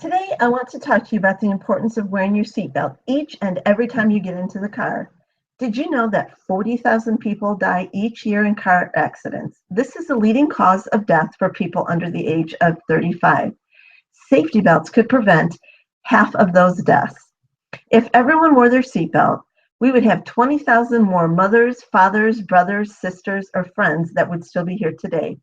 Today, I want to talk to you about the importance of wearing your seatbelt each and every time you get into the car. Did you know that 40,000 people die each year in car accidents? This is the leading cause of death for people under the age of 35. Safety belts could prevent half of those deaths. If everyone wore their seatbelt, we would have 20,000 more mothers, fathers, brothers, sisters, or friends that would still be here today.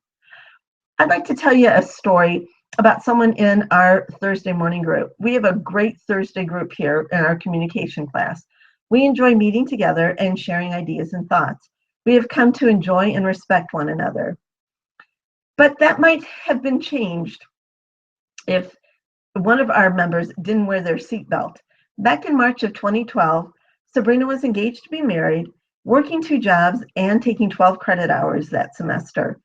I'd like to tell you a story about someone in our Thursday morning group. We have a great Thursday group here in our communication class. We enjoy meeting together and sharing ideas and thoughts. We have come to enjoy and respect one another. But that might have been changed if one of our members didn't wear their seatbelt. Back in March of 2012, Sabrina was engaged to be married, working 2 jobs, and taking 12 credit hours that semester.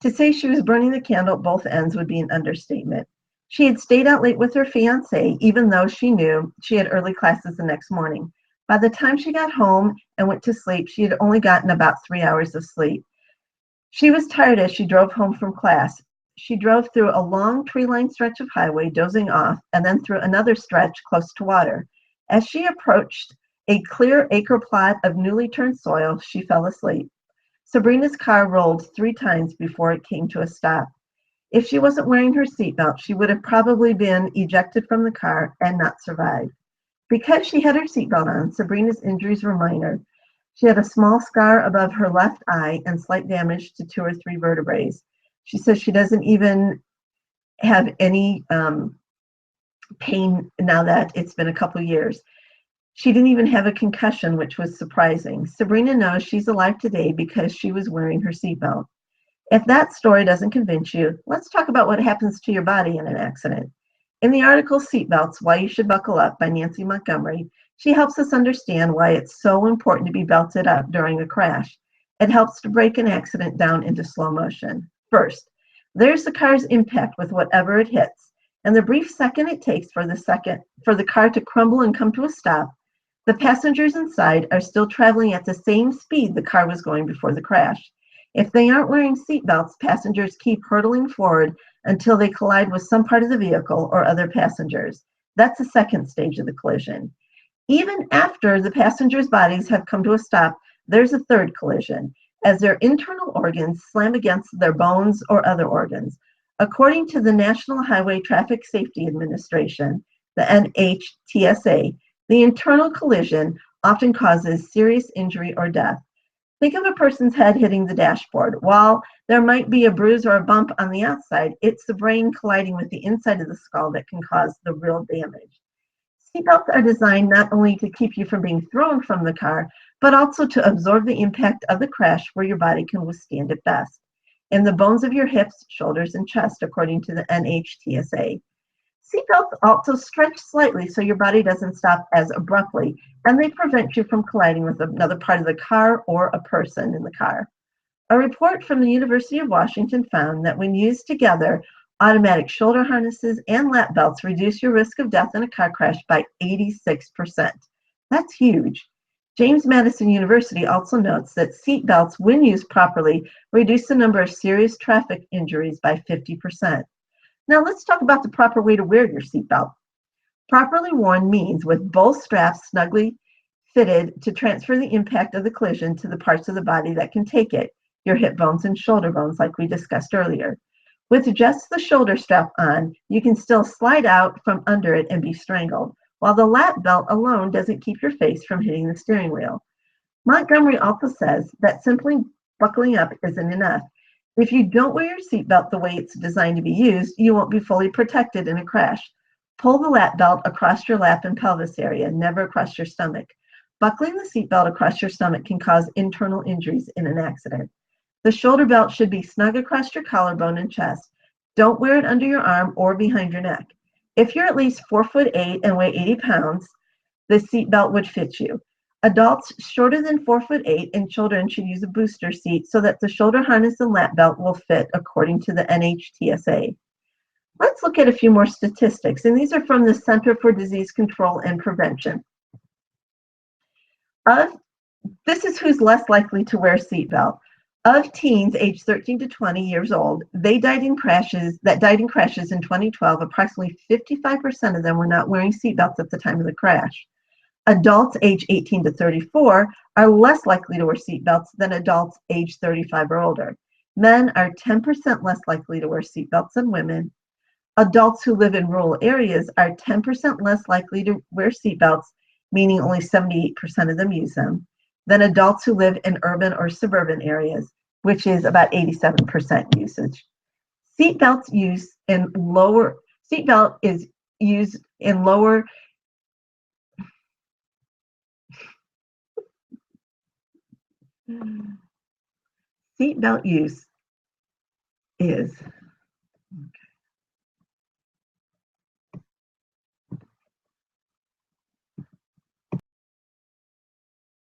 To say she was burning the candle at both ends would be an understatement. She had stayed out late with her fiancé, even though she knew she had early classes the next morning. By the time she got home and went to sleep, she had only gotten about 3 hours of sleep. She was tired as she drove home from class. She drove through a long tree-lined stretch of highway, dozing off, and then through another stretch close to water. As she approached a clear acre plot of newly turned soil, she fell asleep. Sabrina's car rolled 3 times before it came to a stop. If she wasn't wearing her seatbelt, she would have probably been ejected from the car and not survived. Because she had her seatbelt on, Sabrina's injuries were minor. She had a small scar above her left eye and slight damage to 2 or 3 vertebrae. She says she doesn't even have any pain now that it's been a couple years. She didn't even have a concussion, which was surprising. Sabrina knows she's alive today because she was wearing her seatbelt. If that story doesn't convince you, let's talk about what happens to your body in an accident. In the article Seatbelts, Why You Should Buckle Up by Nancy Montgomery, she helps us understand why it's so important to be belted up during a crash. It helps to break an accident down into slow motion. First, there's the car's impact with whatever it hits, and the brief second it takes for the car to crumble and come to a stop. The passengers inside are still traveling at the same speed the car was going before the crash. If they aren't wearing seatbelts, passengers keep hurtling forward until they collide with some part of the vehicle or other passengers. That's the second stage of the collision. Even after the passengers' bodies have come to a stop, there's a third collision, as their internal organs slam against their bones or other organs. According to the National Highway Traffic Safety Administration, the NHTSA, the internal collision often causes serious injury or death. Think of a person's head hitting the dashboard. While there might be a bruise or a bump on the outside, it's the brain colliding with the inside of the skull that can cause the real damage. Seatbelts are designed not only to keep you from being thrown from the car, but also to absorb the impact of the crash where your body can withstand it best. In the bones of your hips, shoulders, and chest, according to the NHTSA. Seatbelts also stretch slightly so your body doesn't stop as abruptly, and they prevent you from colliding with another part of the car or a person in the car. A report from the University of Washington found that when used together, automatic shoulder harnesses and lap belts reduce your risk of death in a car crash by 86%. That's huge. James Madison University also notes that seat belts, when used properly, reduce the number of serious traffic injuries by 50%. Now let's talk about the proper way to wear your seatbelt. Properly worn means with both straps snugly fitted to transfer the impact of the collision to the parts of the body that can take it, your hip bones and shoulder bones like we discussed earlier. With just the shoulder strap on, you can still slide out from under it and be strangled, while the lap belt alone doesn't keep your face from hitting the steering wheel. Montgomery also says that simply buckling up isn't enough. If you don't wear your seatbelt the way it's designed to be used, you won't be fully protected in a crash. Pull the lap belt across your lap and pelvis area, never across your stomach. Buckling the seatbelt across your stomach can cause internal injuries in an accident. The shoulder belt should be snug across your collarbone and chest. Don't wear it under your arm or behind your neck. If you're at least 4'8" and weigh 80 pounds, the seatbelt would fit you. Adults shorter than 4'8" and children should use a booster seat so that the shoulder harness and lap belt will fit according to the NHTSA. Let's look at a few more statistics, and these are from the Center for Disease Control and Prevention. This is who's less likely to wear a seatbelt. Of teens aged 13 to 20 years old, died in crashes in 2012. Approximately 55% of them were not wearing seatbelts at the time of the crash. Adults aged 18 to 34 are less likely to wear seatbelts than adults aged 35 or older. Men are 10% less likely to wear seatbelts than women. Adults who live in rural areas are 10% less likely to wear seatbelts, meaning only 78% of them use them, than adults who live in urban or suburban areas, which is about 87% usage. Seatbelt is used in lower seatbelt use is